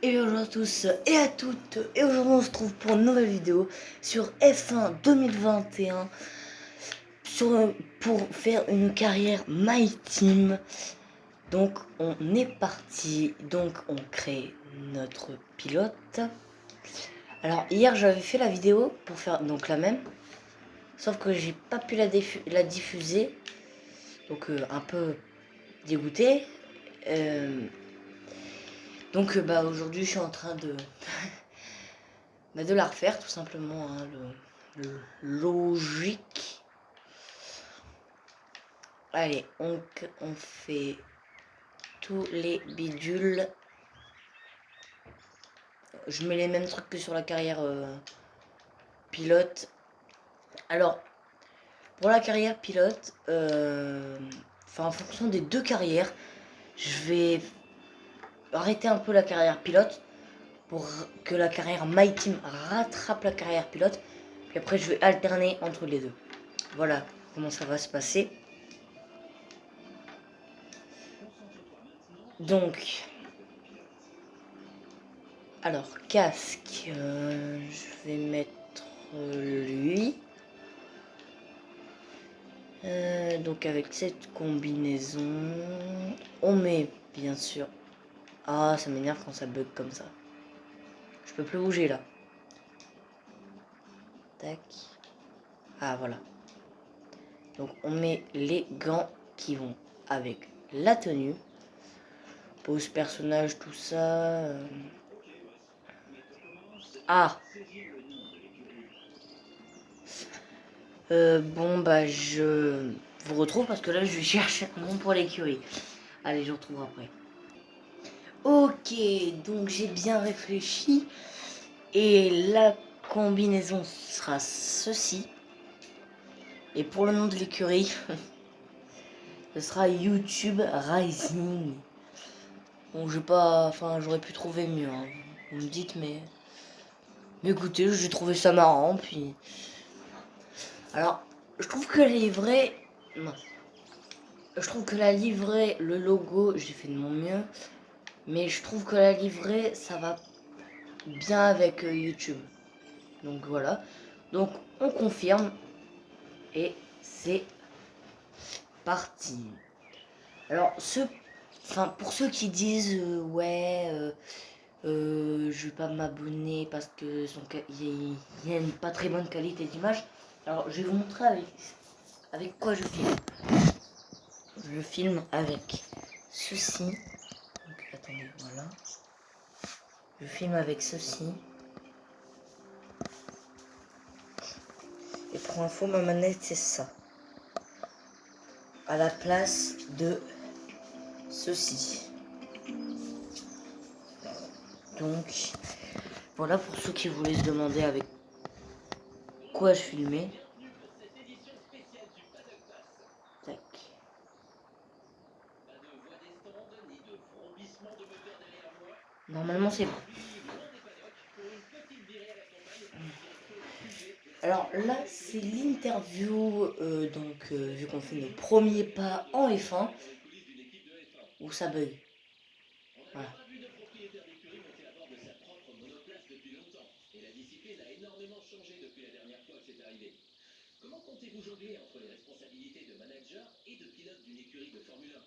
Et bonjour à tous et à toutes, et aujourd'hui on se trouve pour une nouvelle vidéo sur F1 2021 pour faire une carrière My Team. Donc on est parti, donc on crée notre pilote. Alors hier j'avais fait la vidéo pour faire donc la même, sauf que j'ai pas pu la diffuser, donc un peu dégoûté. Donc aujourd'hui je suis en train de de la refaire tout simplement, hein, le logique. Allez, on fait tous les bidules. Je mets les mêmes trucs que sur la carrière pilote. Alors, pour la carrière pilote, en fonction des deux carrières, je vais arrêter un peu la carrière pilote pour que la carrière My Team rattrape la carrière pilote. Puis après, je vais alterner entre les deux. Voilà comment ça va se passer. Donc, alors casque, je vais mettre lui. Donc avec cette combinaison, on met bien sûr. Ah, ça m'énerve quand ça bug comme ça. Je peux plus bouger là. Tac. Ah voilà. Donc on met les gants qui vont avec la tenue. Pose personnage, tout ça. Ah. Bon bah je vous retrouve parce que là je cherche un nom pour l'écurie. Allez, je vous retrouve après. Ok, donc j'ai bien réfléchi et la combinaison sera ceci. Et pour le nom de l'écurie, ce sera YouTube Rising. Bon, j'ai pas, enfin, j'aurais pu trouver mieux, hein. Vous me dites, mais écoutez, j'ai trouvé ça marrant, puis. Alors, je trouve que la livrée, non, je trouve que la livrée, le logo, j'ai fait de mon mieux, mais je trouve que la livrée, ça va bien avec YouTube. Donc voilà. Donc on confirme et c'est parti. Alors pour ceux qui disent je vais pas m'abonner parce que il y a une pas très bonne qualité d'image. Alors je vais vous montrer avec quoi je filme. Je filme avec ceci. Donc attendez, voilà. Je filme avec ceci. Et pour info, ma manette c'est ça. À la place de ceci. Donc voilà pour ceux qui voulaient se demander avec quoi je filmais. Tac. Normalement c'est bon. Alors là c'est l'interview, vu qu'on fait nos premiers pas en F1, où ça bug. Voilà. Comment comptez-vous jongler entre les responsabilités de manager et de pilote d'une écurie de Formule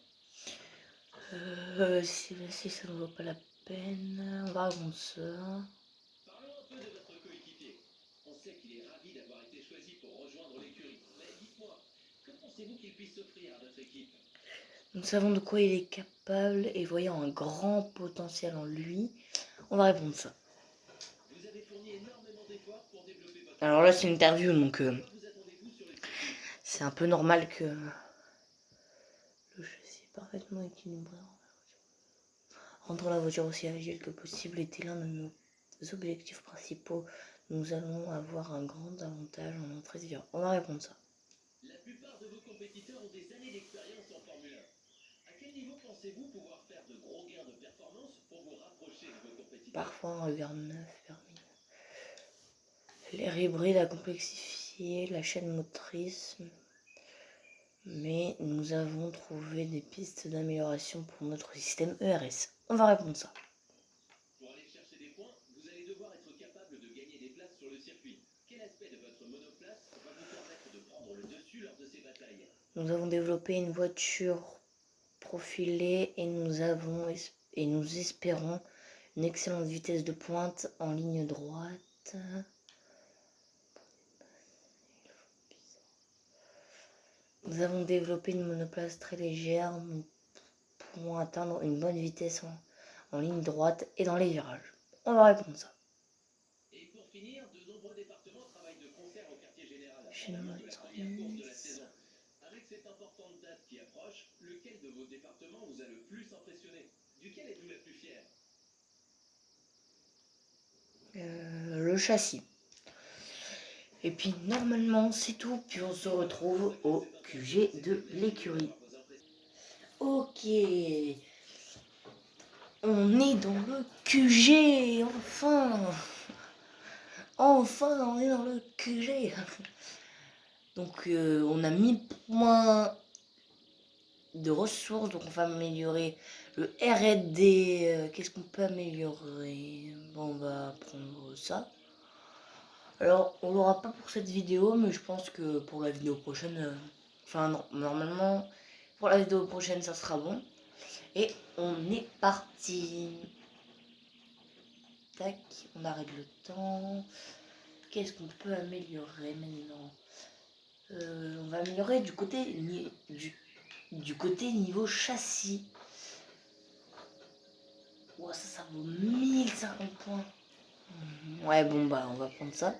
1 si ça ne vaut pas la peine, on va répondre ça. Parlons un peu de votre coéquipier. On sait qu'il est ravi d'avoir été choisi pour rejoindre l'écurie. Mais dites-moi, que pensez-vous qu'il puisse offrir à notre équipe? Nous savons de quoi il est capable et voyant un grand potentiel en lui, on va répondre ça. Vous avez fourni énormément d'efforts pour développer votre... Alors là c'est une interview donc c'est un peu normal que le châssis est parfaitement équilibré. Rendre la voiture aussi agile que possible était l'un de nos objectifs principaux. Nous allons avoir un grand avantage en entrée de virage. On va répondre ça. La plupart de vos compétiteurs ont des années d'expérience en Formule 1. À quel niveau pensez-vous pouvoir faire de gros gains de performance pour vous rapprocher de vos compétiteurs? Parfois un regard neuf permis. L'air hybride a complexifié la chaîne motrice, mais nous avons trouvé des pistes d'amélioration pour notre système ERS. On va répondre ça. Nous avons développé une voiture profilée et nous espérons une excellente vitesse de pointe en ligne droite. Nous avons développé une monoplace très légère. Nous pouvons atteindre une bonne vitesse en ligne droite et dans les virages. On va répondre ça. Et pour finir, de nombreux départements travaillent de concert au quartier général Chez en nous, amont de la première course de la saison. Avec cette importante date qui approche, lequel de vos départements vous a le plus impressionné? Duquel êtes-vous la plus fière? Le châssis. Et puis normalement c'est tout, puis on se retrouve au QG de l'écurie. Ok, on est dans le QG, enfin. Enfin on est dans le QG. Donc on a 1000 points de ressources, donc on va améliorer le R&D. Qu'est-ce qu'on peut améliorer? Bon, on va prendre ça. Alors on l'aura pas pour cette vidéo, mais je pense que pour la vidéo prochaine, enfin non, normalement pour la vidéo prochaine ça sera bon. Et on est parti. Tac, on arrête le temps. Qu'est-ce qu'on peut améliorer maintenant? On va améliorer du côté niveau châssis. Oh, ça vaut 1050 points. Ouais, bon bah on va prendre ça.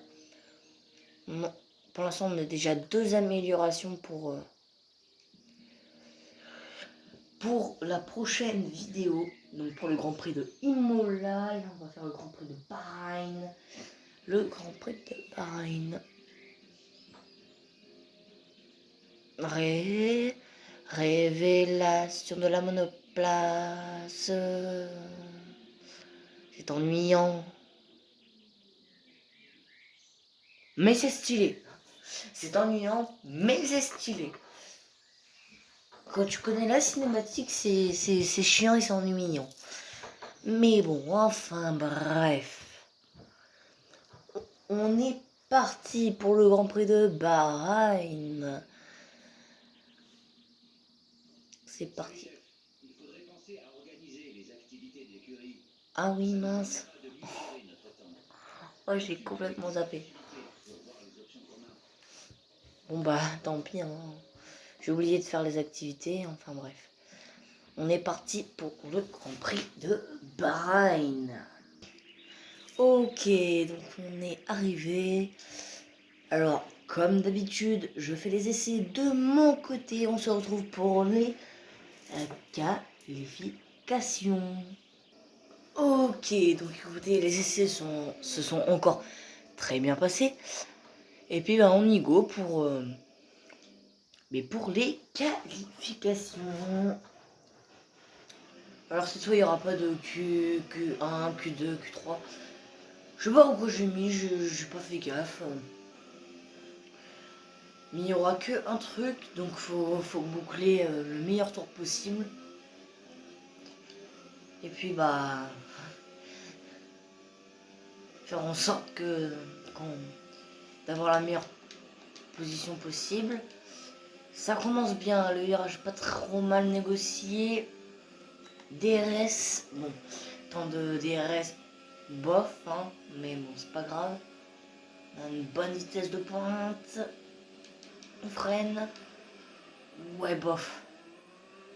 Non, pour l'instant on a déjà 2 améliorations pour la prochaine vidéo. Donc pour le Grand Prix de Imola, là on va faire le Grand Prix de Bahreïn. Le Grand Prix de Bahreïn. Révélation de la monoplace. C'est ennuyant. Mais c'est stylé. C'est ennuyant, mais c'est stylé. Quand tu connais la cinématique, c'est chiant et c'est ennuyant. Mais bon, enfin bref. On est parti pour le Grand Prix de Bahreïn. C'est parti. Ah oui, mince. Oh, j'ai complètement zappé. Bon bah, tant pis. Hein. J'ai oublié de faire les activités. Enfin bref. On est parti pour le Grand Prix de Bahreïn. Ok, donc on est arrivé. Alors, comme d'habitude, je fais les essais de mon côté. On se retrouve pour les qualifications. Ok, donc écoutez, les essais se sont encore très bien passés. Et puis bah, on y go pour les qualifications. Alors cette fois il n'y aura pas de Q1, Q2, Q3. Je sais pas pourquoi j'ai mis, j'ai pas fait gaffe. Mais il n'y aura que un truc, donc faut boucler le meilleur tour possible. Et puis bah faire en sorte d'avoir la meilleure position possible. Ça commence bien, le virage pas trop mal négocié. DRS, bon, tant de DRS bof, hein, mais bon, c'est pas grave. On a une bonne vitesse de pointe. On freine. Ouais, bof.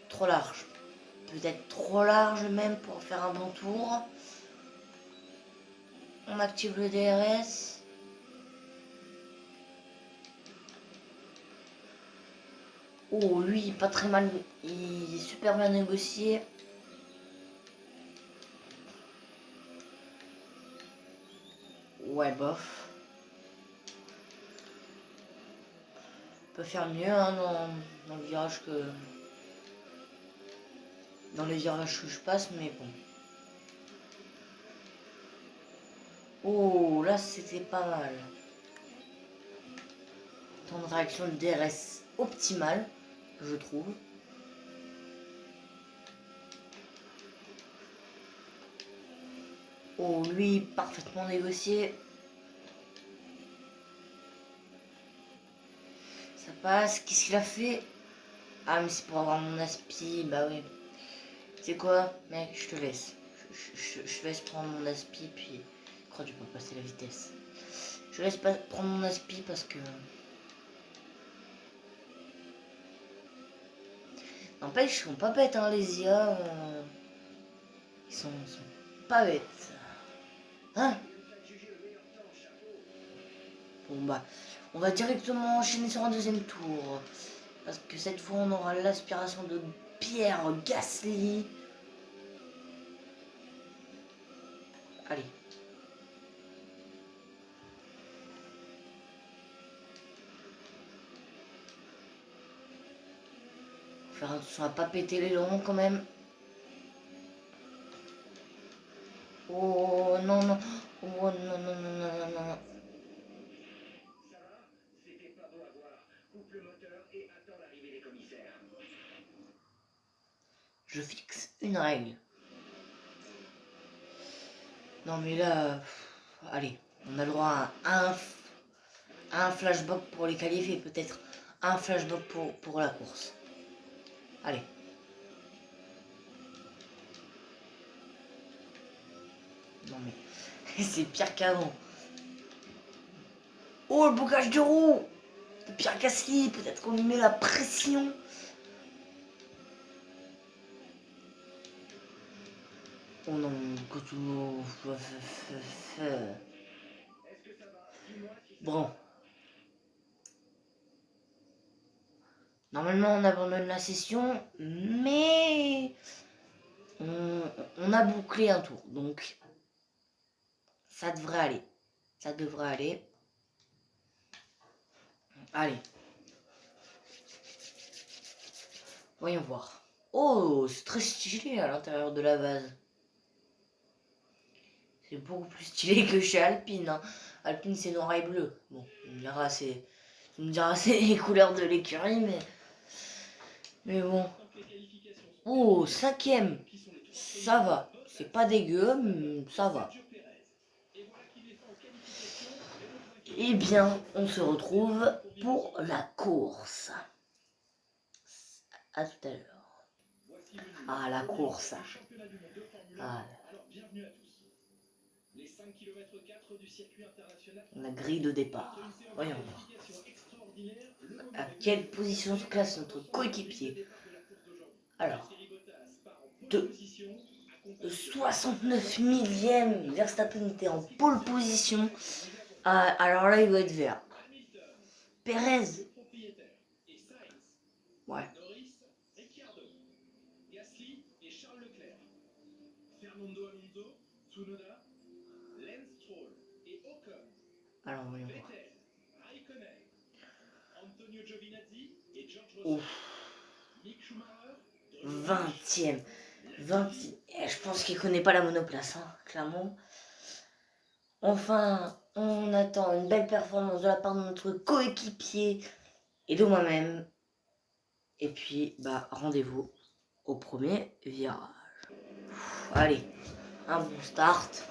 Trop large. Peut-être trop large même pour faire un bon tour. On active le DRS. Oh, lui, pas très mal. Il est super bien négocié. Ouais, bof. On peut faire mieux hein, dans le virage que... Dans les virages que je passe, mais bon. Oh, là, c'était pas mal. Temps de réaction de DRS optimal, je trouve. Oh, lui, parfaitement négocié. passe. Qu'est-ce qu'il a fait? Ah, mais c'est pour avoir mon aspi. Bah oui. C'est quoi, mec? Je te laisse. Je laisse prendre mon aspi, puis... Je crois que tu peux passer la vitesse. Je laisse pas prendre mon aspi parce que... N'empêche, ils sont pas bêtes, hein, les IA. Ils sont pas bêtes. Hein? Bon bah, on va directement enchaîner sur un deuxième tour. Parce que cette fois, on aura l'aspiration de Pierre Gasly. Allez. Faire attention à pas péter les longs quand même. Oh non, non. Oh non, non, non, non, non, non. Ça va? C'était pas beau à voir. Coupe le moteur et attends l'arrivée des commissaires. Je fixe une règle. Non mais là... allez, on a le droit à un flashback pour les qualifier, peut-être un flashback pour la course. Allez. Non mais c'est pire qu'avant. Oh, le boucage de roue de Pierre Gasly, peut-être qu'on lui met la pression. Oh non, que tout... Bon. Normalement, on abandonne la session, mais... On a bouclé un tour, donc... Ça devrait aller. Ça devrait aller. Allez. Voyons voir. Oh, c'est très stylé à l'intérieur de la base. C'est beaucoup plus stylé que chez Alpine. Hein. Alpine, c'est noir et bleu. Bon, on me dira, c'est les couleurs de l'écurie, mais bon. Oh, cinquième. Ça va. C'est pas dégueu, mais ça va. Eh bien, on se retrouve pour la course. À tout à l'heure. Ah, la course. Ah. La grille de départ. Voyons voir. À quelle position se classe notre coéquipier? Alors, de 69 millième, Verstappen était en pole position. Ah, alors là, il doit être vert. Perez. Ouais. 'Tsunoda, Lance Stroll et Ocon. Alors, voyons voir. Vettel, Raikkonen, Antonio Giovinazzi et George Ouf. Russell. Mick Schumacher, 20e. 20... Je pense qu'il connaît pas la monoplace, hein, clairement. Enfin, on attend une belle performance de la part de notre coéquipier et de moi-même. Et puis, bah, rendez-vous au premier virage. Allez, un bon start.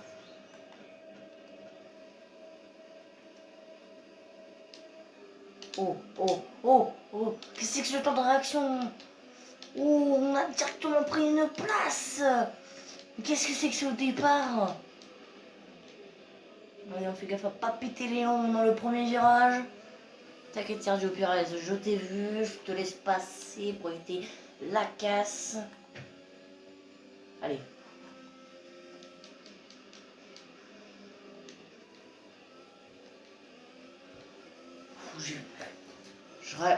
Oh, oh, oh, oh, qu'est-ce que c'est que ce temps de réaction? Oh, on a directement pris une place. Qu'est-ce que c'est que ce départ? Allez, on fait gaffe à pas péter les longs dans le premier virage. T'inquiète Sergio Pérez, je t'ai vu, je te laisse passer pour éviter la casse. Allez.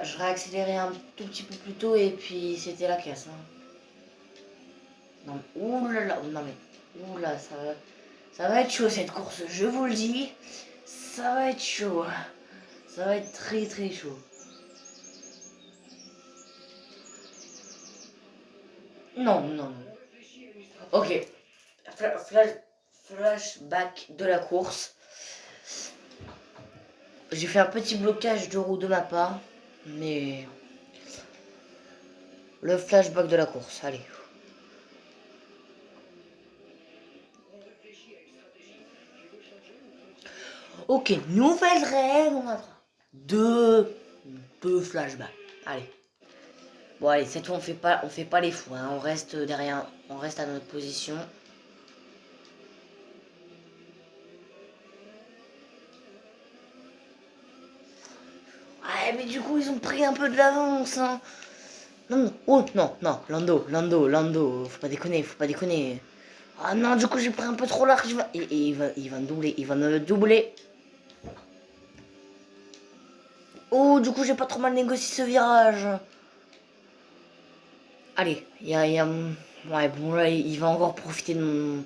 Je réaccélérais un tout petit peu plus tôt et puis c'était la casse. Hein. Non, oulala, non mais, oula, ça va être chaud cette course, je vous le dis. Ça va être chaud. Ça va être très très chaud. Non, non, non. Ok. Flashback de la course. J'ai fait un petit blocage de roue de ma part, mais le flashback de la course, allez. Ok, nouvelle règle, on a 2 de flashback. Allez. Bon allez, cette fois on fait pas les fous, hein. On reste derrière, on reste à notre position. Ouais, mais du coup ils ont pris un peu de l'avance, hein. Non, non, oh non, non, Lando, faut pas déconner, faut pas déconner. Ah non, du coup j'ai pris un peu trop large, et il va me doubler, il va me doubler. Oh, du coup j'ai pas trop mal négocié ce virage. Allez, ouais, bon là, il va encore profiter de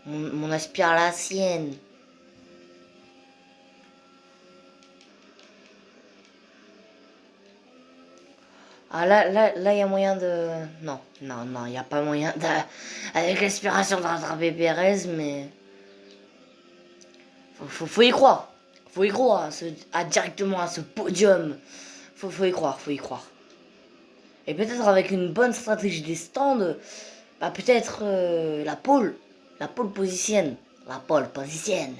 mon aspire à la sienne. Ah là, il y a moyen de... Non, il n'y a pas moyen de... Avec l'aspiration de rattraper Pérez, mais... Faut y croire. Faut y croire directement à ce podium. Faut y croire, faut y croire. Et peut-être avec une bonne stratégie des stands, bah peut-être la pole position. La pole position.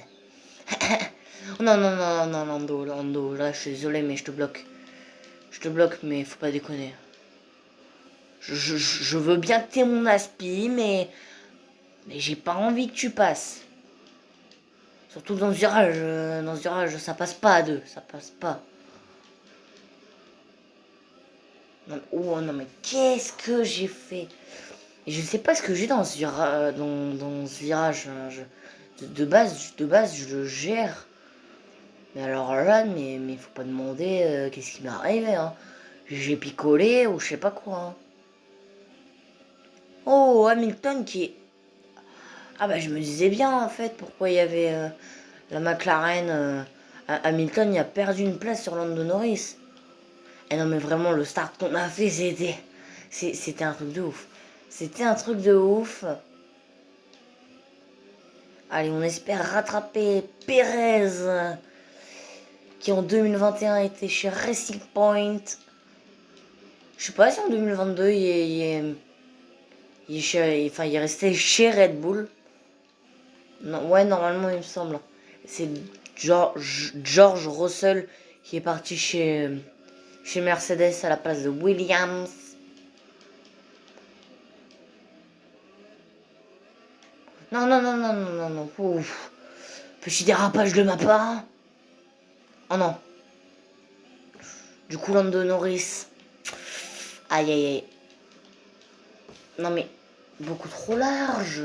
Non, Lando, là je suis désolé, mais je te bloque. Je te bloque, mais faut pas déconner. Je veux bien que t'aies mon aspi, mais j'ai pas envie que tu passes. Surtout dans ce virage, ça passe pas à deux, ça passe pas. Non, oh non, mais qu'est-ce que j'ai fait? Et je sais pas ce que j'ai dans ce virage, dans ce virage. Hein. De base, je le gère. Mais alors là, mais faut pas demander qu'est-ce qui m'est arrivé. Hein. J'ai picolé ou je sais pas quoi. Hein. Oh, Hamilton qui est... Ah bah je me disais bien en fait pourquoi il y avait la McLaren. Hamilton il a perdu une place sur Lando Norris. Et non mais vraiment le start qu'on a fait c'était un truc de ouf. C'était un truc de ouf. Allez, on espère rattraper Pérez qui en 2021 était chez Racing Point. Je sais pas si en 2022 il est resté chez Red Bull. Non, ouais, normalement il me semble. C'est George Russell qui est parti chez Mercedes à la place de Williams. Non. Ouf. Petit dérapage de ma part. Oh non. Du coup, Lando Norris. Aïe. Non mais, beaucoup trop large.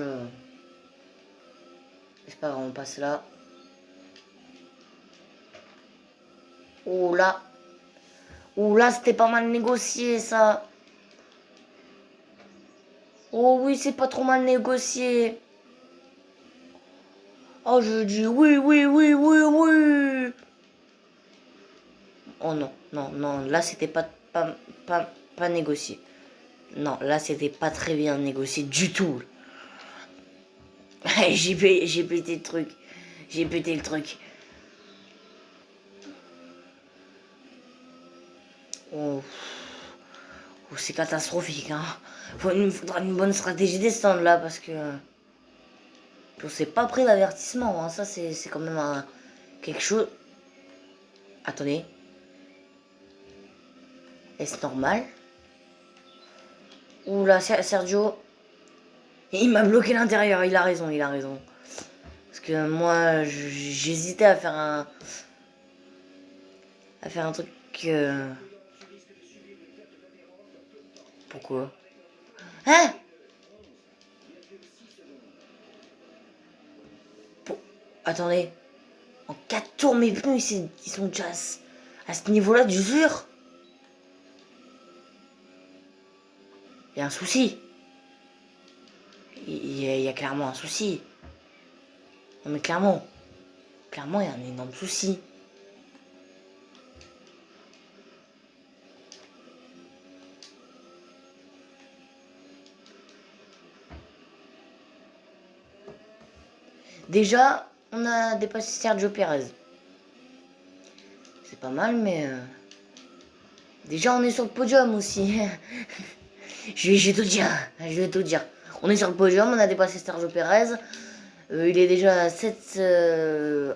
C'est pas grave, on passe là. Oh là. Oh là, c'était pas mal négocié ça. Oh oui, c'est pas trop mal négocié. Oh, je dis oui. Oh non, là c'était pas négocié. Non, là c'était pas très bien négocié du tout. J'ai pété le truc. J'ai pété le truc. Oh, oh c'est catastrophique, hein. Faudra une bonne stratégie des stands là parce que... on s'est pas pris l'avertissement, hein. Ça c'est quand même quelque chose... Attendez. Est-ce normal? Oula, Sergio. Il m'a bloqué l'intérieur, il a raison. Parce que moi, j'hésitais à faire un truc... Pourquoi? Hein? Attendez. En 4 tours, mes pneus, ils sont déjà à ce niveau-là d'usure. Il y a un souci. Il y a clairement un souci. Non mais clairement, il y a un énorme souci. Déjà, on a dépassé Sergio Pérez. C'est pas mal, mais... Déjà, on est sur le podium aussi. je vais tout dire. On est sur le podium, on a dépassé Sergio Pérez. Il est déjà à 7...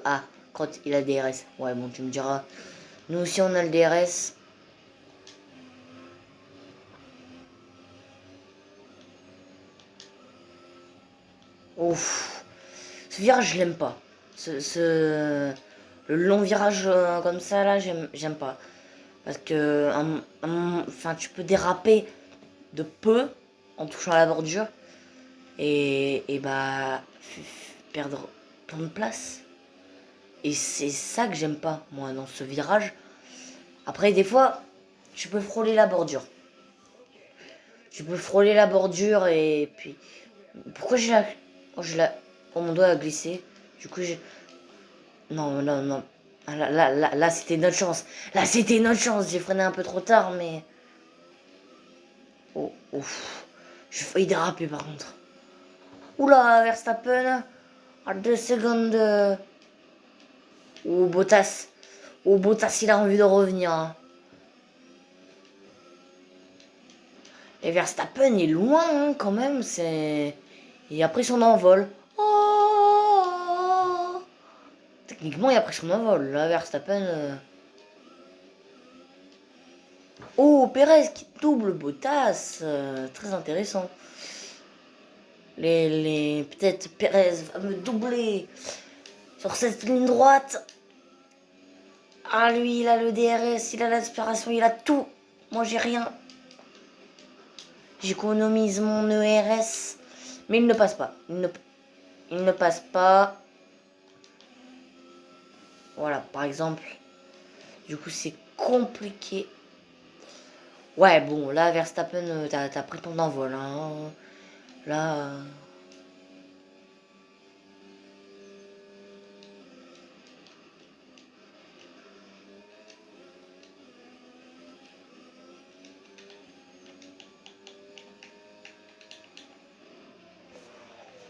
Ah, crotte, il a DRS. Ouais, bon, tu me diras. Nous aussi, on a le DRS. Ouf. Ce virage, je l'aime pas. Le long virage comme ça, là, j'aime pas. Parce que, enfin, tu peux déraper de peu en touchant à la bordure. Et bah, perdre plein de place. Et c'est ça que j'aime pas, moi, dans ce virage. Après, des fois, tu peux frôler la bordure. Tu peux frôler la bordure et puis... Pourquoi j'ai la... Oh, oh, mon doigt a glissé. Du coup, j'ai... Non, non, non. Ah, là, c'était notre chance. Là, c'était notre chance. J'ai freiné un peu trop tard, mais... Oh, ouf. J'ai failli déraper, par contre. Oula, Verstappen. À 2 secondes. Oh, Bottas. Oh, Bottas, il a envie de revenir. Hein. Et Verstappen est loin, hein, quand même. C'est... Il a pris son envol. Oh, techniquement, il a pris son envol. Là, Verstappen... Oh, Perez qui double Bottas. Très intéressant. Peut-être Perez va me doubler sur cette ligne droite. Ah, lui, il a le DRS, il a l'aspiration, il a tout. Moi, j'ai rien. J'économise mon ERS. Mais il ne passe pas. Il ne passe pas. Voilà, par exemple. Du coup, c'est compliqué. Ouais, bon, là, Verstappen, t'as pris ton envol. Hein. Là...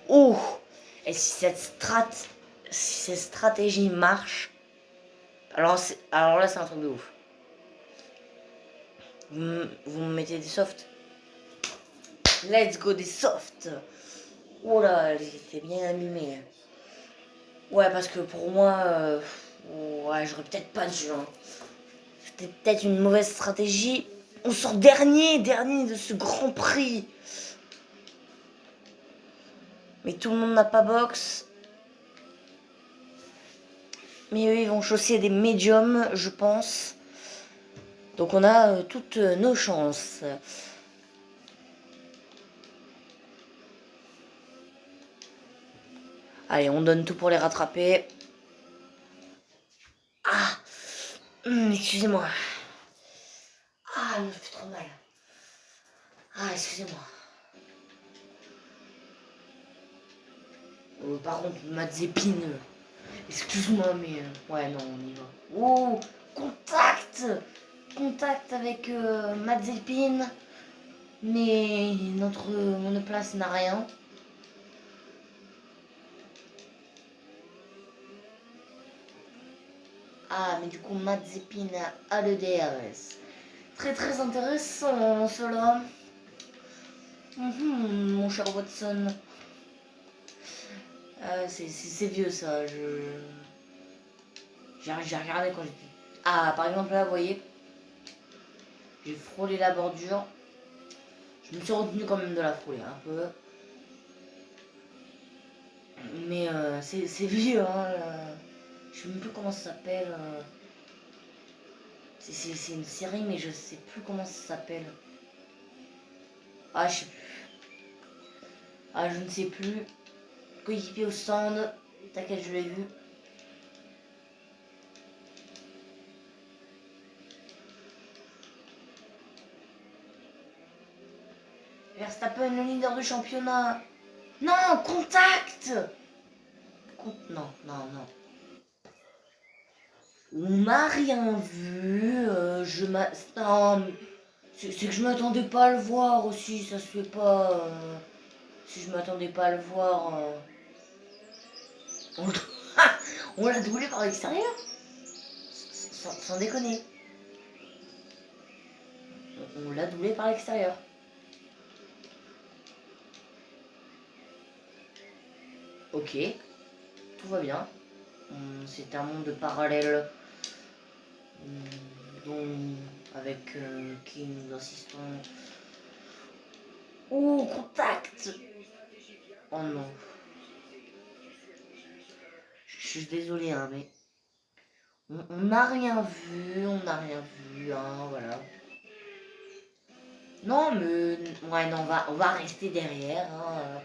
Oh, et si cette stratégie marche, alors là, c'est un truc de ouf. Vous me mettez des softs. Let's go des softs. Oh là, j'étais bien abîmé. Ouais, parce que pour moi, ouais, j'aurais peut-être pas dû. Hein. C'était peut-être une mauvaise stratégie. On sort dernier de ce Grand Prix. Mais tout le monde n'a pas box. Mais eux, ils vont chausser des médiums, je pense. Donc on a toutes nos chances. Allez, on donne tout pour les rattraper. Ah, excusez-moi. Ah, il me fait trop mal. Ah, excusez-moi. Par contre, Mazepin, excuse-moi, mais... ouais, non, on y va. Oh, contact. Contact avec Mazepin. Mais notre monoplace n'a rien. Ah, mais du coup, Mazepin a le DRS. Très très intéressant cela. Mon cher Watson. C'est vieux ça. J'ai regardé quand j'étais... Ah, par exemple là, vous voyez, j'ai frôlé la bordure. Je me suis retenu quand même de la frôler un peu. Mais c'est vieux, hein. Je sais même plus comment ça s'appelle. C'est une série, mais je sais plus comment ça s'appelle. Ah, je sais plus. Ah, je ne sais plus. Coéquipier au stand. T'inquiète, je l'ai vu. Verstappen, le leader du championnat. Non, contact. Non, non, non. On m'a rien vu. Non, c'est que je m'attendais pas à le voir aussi. Ça se fait pas. Si je m'attendais pas à le voir. On on l'a doublé par l'extérieur. Sans déconner. On l'a doublé par l'extérieur. Ok, tout va bien. C'est un monde parallèle dont avec qui nous assistons au contact. Oh non. Je suis désolé, hein, mais on n'a rien vu, hein, voilà. Non, mais ouais, non, on va rester derrière. Hein.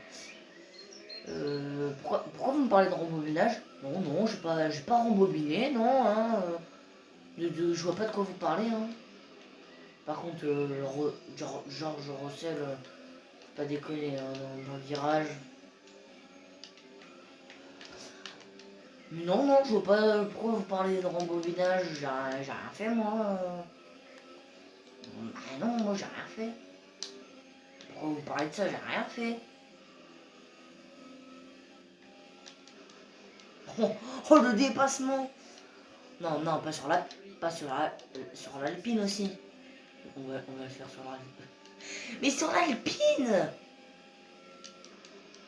Pourquoi vous me parlez de rembobinage? Non, non, j'ai pas rembobiné, non. Hein. Je vois pas de quoi vous parlez. Hein. Par contre, Georges Russell, faut pas déconner hein, dans le virage. Non, non, je vois pas pourquoi vous parlez de rembobinage. J'ai rien fait, moi. Ah non, moi, j'ai rien fait. Pourquoi vous parlez de ça? J'ai rien fait. Oh, oh, le dépassement! Non, non, sur l'Alpine aussi. On va le faire sur l'Alpine. Mais sur l'Alpine!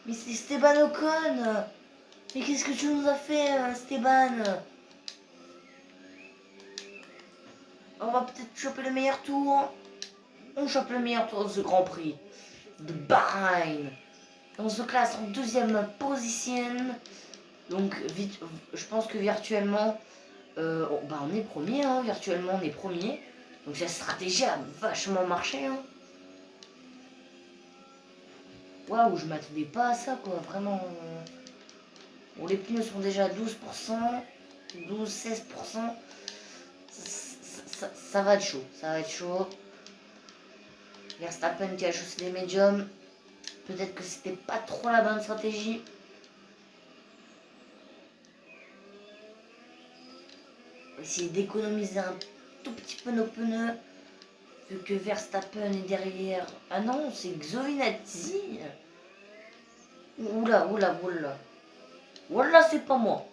Mais c'est Esteban Ocon! Mais qu'est-ce que tu nous as fait, Esteban? On va peut-être choper le meilleur tour. On chope le meilleur tour de ce Grand Prix de Bahreïn. On se classe en deuxième position. Donc, vite, je pense que virtuellement, on est premier. Hein, virtuellement, on est premier. Donc, cette stratégie a vachement marché. Hein. Waouh, je m'attendais pas à ça, quoi. Vraiment. Bon, les pneus sont déjà à 12%, 12-16%. Ça va être chaud. Ça va être chaud. Verstappen qui a chaussé les médiums. Peut-être que c'était pas trop la bonne stratégie. Essayer d'économiser un tout petit peu nos pneus. Vu que Verstappen est derrière. Ah non, c'est Giovinazzi. Oula, oula, oula. Oula, c'est pas moi.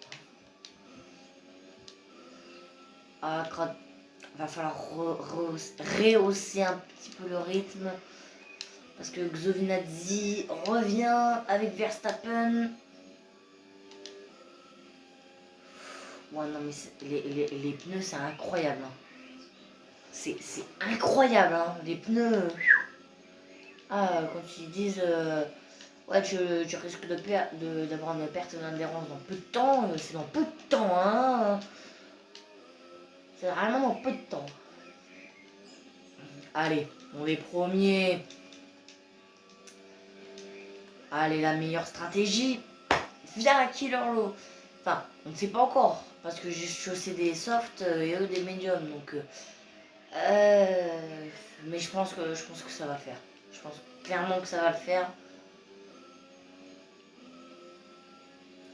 Ah, va falloir rehausser un petit peu le rythme. Parce que Giovinazzi revient avec Verstappen. Ouais, non, mais les pneus, c'est incroyable. Hein. C'est incroyable, hein. Les pneus. Ah, quand ils disent. Ouais, tu risques d'avoir une perte d'adhérence dans peu de temps. C'est dans peu de temps, hein. C'est vraiment dans peu de temps. Allez, on est premiers. Allez, la meilleure stratégie. Viens à Killer Low. Enfin, on ne sait pas encore. Parce que j'ai chaussé des softs et eux des médiums. Donc. Mais je pense que ça va le faire. Je pense clairement que ça va le faire.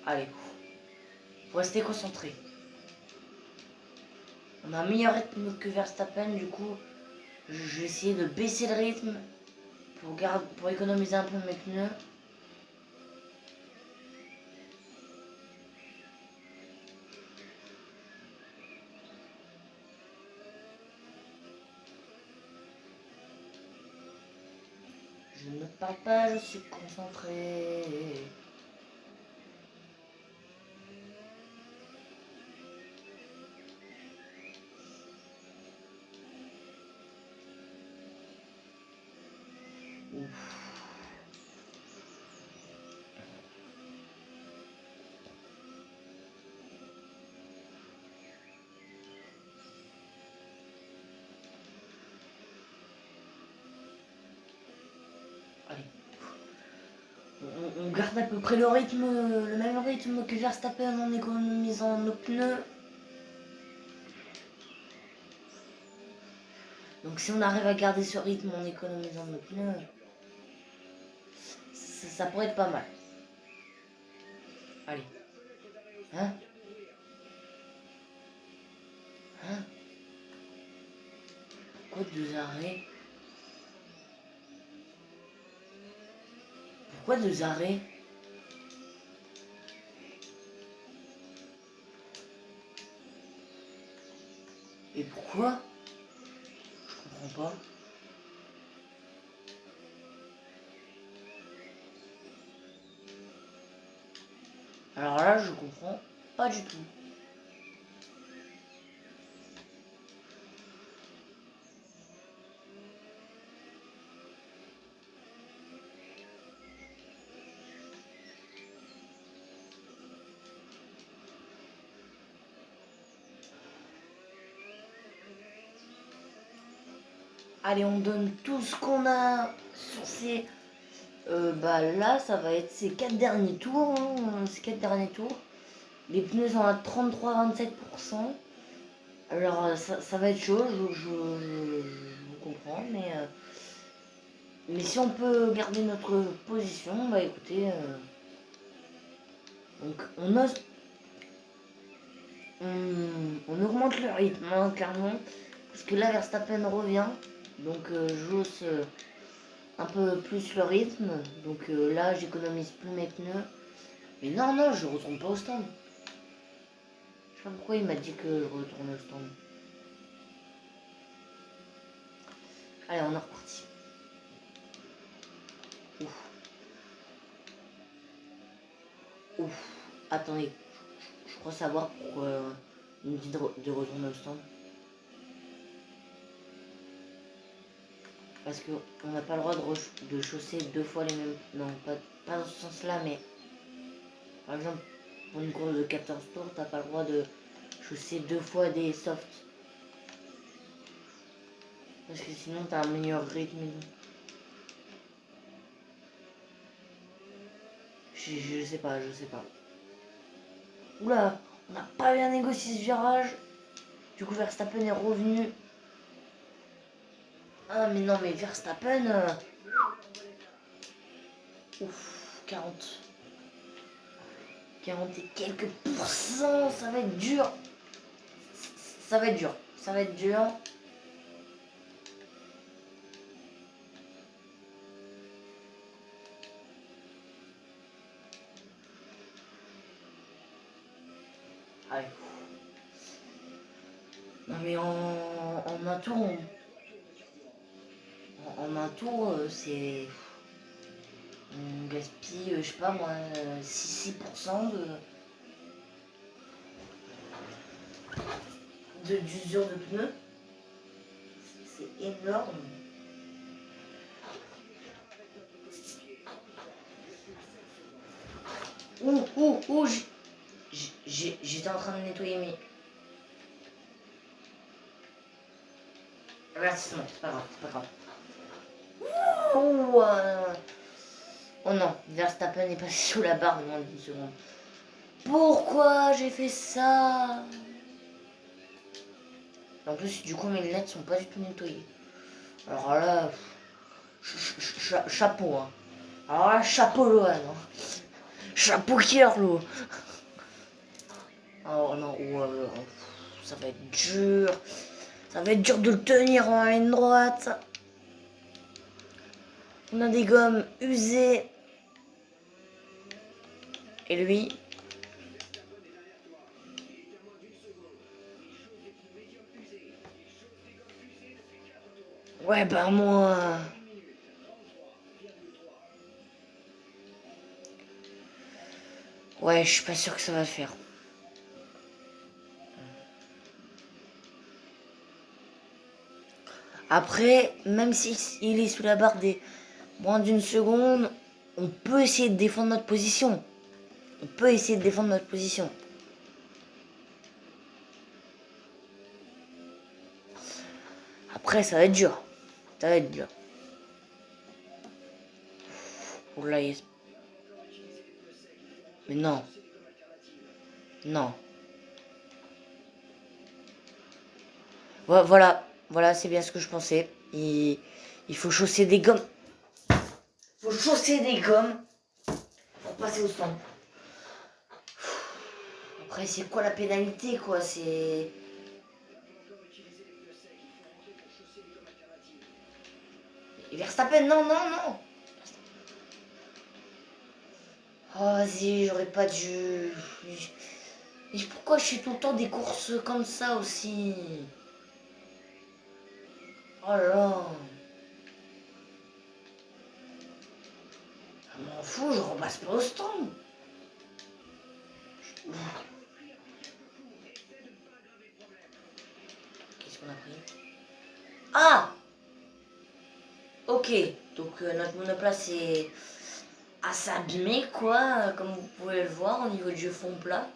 Allez. Faut rester concentré. On a un meilleur rythme que Verstappen, du coup, je vais essayer de baisser le rythme pour économiser un peu mes pneus. Je ne parle pas, je suis concentré. Ouf. Allez. On garde à peu près le même rythme que Verstappen en économisant nos pneus. Donc si on arrive à garder ce rythme en économisant nos pneus, ça pourrait être pas mal. Allez. Hein? Hein? Pourquoi 2 arrêts? Pourquoi 2 arrêts? Et pourquoi? Je comprends pas. Alors là, je comprends pas du tout. Allez, on donne tout ce qu'on a sur ces... bah là, ça va être ces 4 derniers tours. Hein, ces 4 derniers tours. Les pneus sont à 33-27%. Alors, ça va être chaud, je comprends, mais si on peut garder notre position, bah écoutez, donc on augmente le rythme, hein, clairement, parce que là Verstappen revient, donc je hausse un peu plus le rythme, donc là j'économise plus mes pneus, mais non, je retourne pas au stand. Je sais pas pourquoi il m'a dit que je retournais au stand. Allez, on est reparti. Ouf. Ouf. Attendez, je crois savoir pourquoi il me dit de retourner au stand. Parce qu'on n'a pas le droit de chausser 2 fois les mêmes... Non, pas dans ce sens-là, mais... Par exemple, pour une course de 14 tours, t'as pas le droit de chausser 2 fois des softs. Parce que sinon, t'as un meilleur rythme. Je sais pas. Oula, on n'a pas bien négocié ce virage. Du coup, Verstappen est revenu. Ah, mais non, mais Verstappen... Ouf, 40 et quelques pourcents, ça va être dur. Ça va être dur. Allez. Non mais en un tour, en un tour, c'est... On gaspille, je sais pas moi, 6% d'usure de pneus. C'est énorme. Ouh, j'étais en train de nettoyer mes... Avertissement, c'est pas grave. Ouh, oh non, Verstappen est passé sous la barre de moins d'une seconde. Pourquoi j'ai fait ça? En plus, du coup, mes lunettes sont pas du tout nettoyées. Alors là, chapeau, hein. Alors là, chapeau, Lohan. Hein. Chapeau Kirlo. Oh non, ça va être dur. Ça va être dur de le tenir en ligne droite. On a des gommes usées. Et lui... Ouais, bah moi... Ouais, je suis pas sûr que ça va le faire. Après, même s'il est sous la barre des moins d'une seconde, on peut essayer de défendre notre position. Après, ça va être dur. Oh là, mais non. Voilà, c'est bien ce que je pensais. Il faut chausser des gommes. Pour passer au stand. Après, c'est quoi la pénalité, quoi? C'est... Verstappen, non. Oh, vas-y, j'aurais pas dû... Mais pourquoi je fais tout le temps des courses comme ça aussi? Oh là là. Je m'en fous, je repasse pas au stand. Qu'est-ce qu'on a pris? Ah! Ok, donc notre monoplace est assez abîmé, quoi, comme vous pouvez le voir au niveau du fond plat.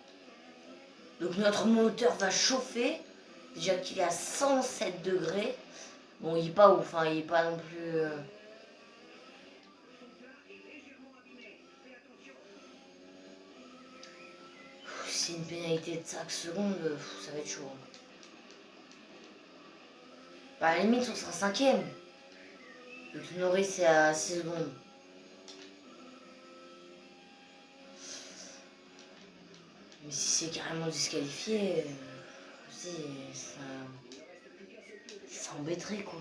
Donc notre moteur va chauffer, déjà qu'il est à 107 degrés. Bon, il est pas ouf, hein, il est pas non plus... C'est une pénalité de 5 secondes, ça va être chaud. Bah, à la limite, on sera cinquième. Le Norris, c'est à 6 secondes. Mais si c'est carrément disqualifié, aussi, ça embêterait, quoi.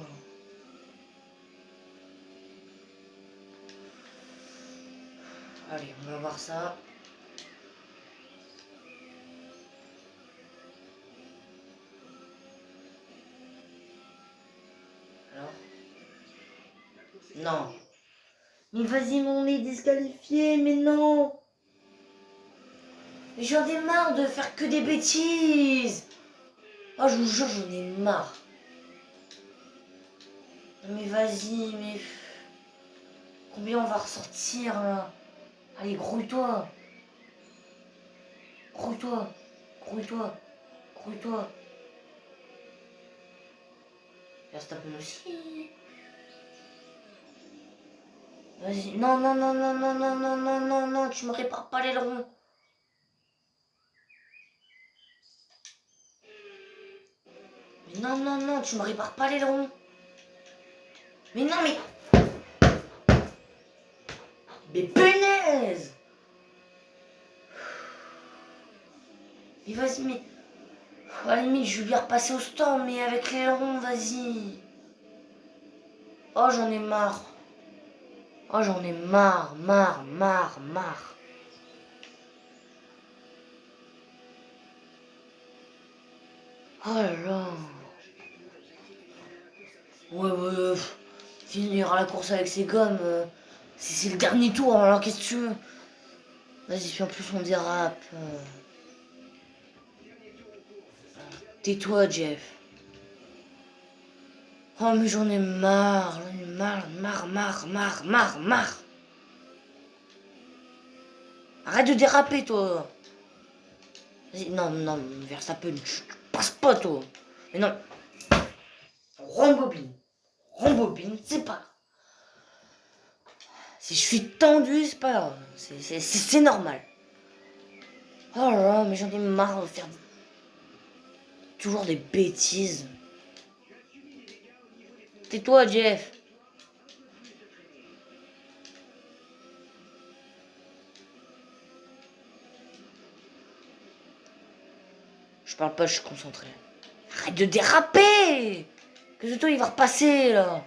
Allez, on va voir ça. Alors? Non. Mais vas-y, on est disqualifié, mais non. Mais j'en ai marre de faire que des bêtises. Oh, je vous jure, j'en ai marre. Mais vas-y, mais... Combien on va ressortir, là? Allez, grouille-toi. Grouille-toi. Grouille-toi. Grouille-toi. Verstappen aussi. Vas-y. Non, non, non, non, non, non, non, non, non, non. Tu me répares pas l'aileron. Mais non, non, non. Tu me répares pas l'aileron. Mais non, mais... Mais punaise! Mais vas-y, mais... À la limite, je vais bien repasser au stand, mais avec l'aileron, vas-y. Oh, j'en ai marre. Oh, j'en ai marre, marre, marre, marre. Oh là là. Ouais, ouais, finir la course avec ses gommes, c'est le dernier tour, alors qu'est-ce que tu veux? Vas-y, puis en plus on dérape. Tais-toi, Jeff. Oh, mais j'en ai marre, marre, marre, marre, marre, marre. Arrête de déraper, toi. Vas-y, non, non, Verstappen, tu passes pas, toi. Mais non. Rembobine. Rembobine, c'est pas grave. Si je suis tendu, c'est pas grave. C'est normal. Oh là là, mais j'en ai marre de faire toujours des bêtises. Tais-toi, Jeff. Je parle pas, je suis concentré. Arrête de déraper. Que toi, il va repasser, là.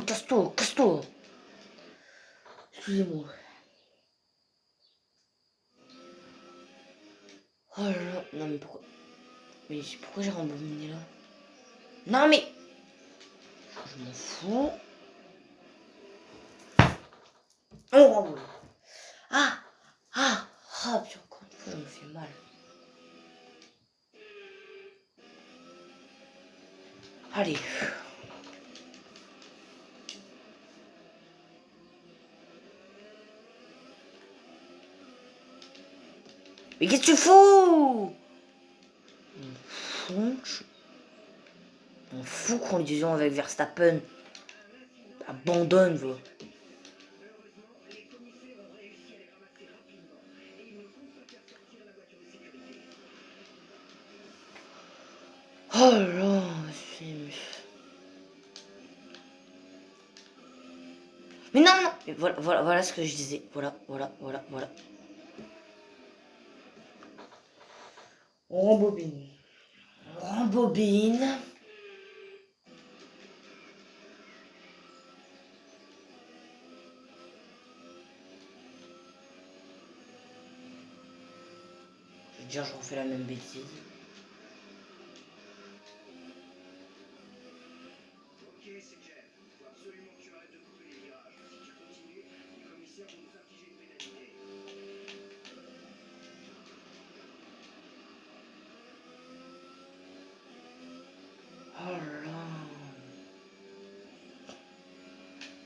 Casse-toi, casse-toi. Excusez-moi. Oh là là. Non, mais pourquoi... Mais pourquoi j'ai rembobiné, là? Non, mais... Je m'en fous. On rembobine. Ah. Ah. Ah, putain, encore une fois, je me fais mal. Allez. Mais qu'est-ce que tu fous? On fout qu'on disant avec Verstappen. Abandonne, va. Oh là là, mais non, non. Mais voilà ce que je disais. Voilà. On rembobine. On rembobine. Je veux dire, je refais la même bêtise. Ok, c'est Jeff. Faut absolument que tu arrêtes de couper les virages. Si tu continues, les commissaires vont nous infliger une pénalité. Oh là là.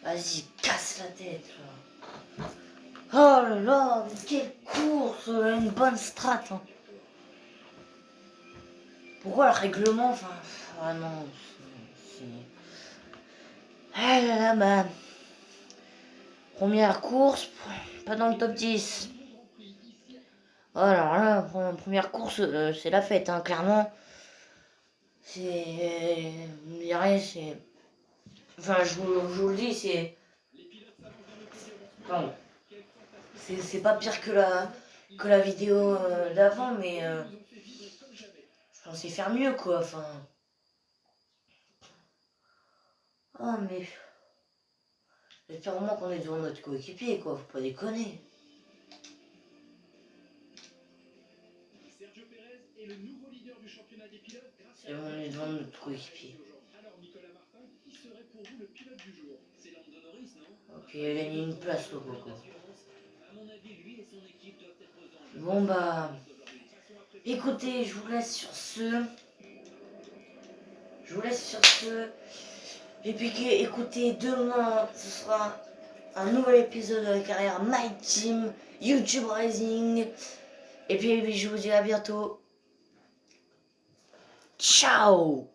Vas-y, casse la tête, là. Oh là là, mais quelle course, une bonne strat. Hein. Pourquoi le règlement, enfin... Ah non, c'est... Ah là là, bah... Première course, pas dans le top 10. Alors là, première course, c'est la fête, hein, clairement. C'est... Vous me direz, c'est... Enfin, je vous le dis, c'est... Pardon. C'est pas pire que la vidéo d'avant, mais... je pensais faire mieux, quoi, enfin... Oh, mais... J'espère vraiment qu'on est devant notre coéquipier, quoi, faut pas déconner. Sergio Pérez est le nouveau leader du championnat des pilotes grâce C'est bon, on est devant notre coéquipier. Alors Nicolas Martin, qui serait pour vous le pilote du jour? C'est Lando Norris, non? Ok, il a gagné une place, Loco, quoi. À mon avis, lui et son équipe doivent être aux anges. Bon, bah... Écoutez, je vous laisse sur ce... Et puis écoutez, demain, ce sera un nouvel épisode de la carrière My Team YouTube Rising. Et puis je vous dis à bientôt. Ciao!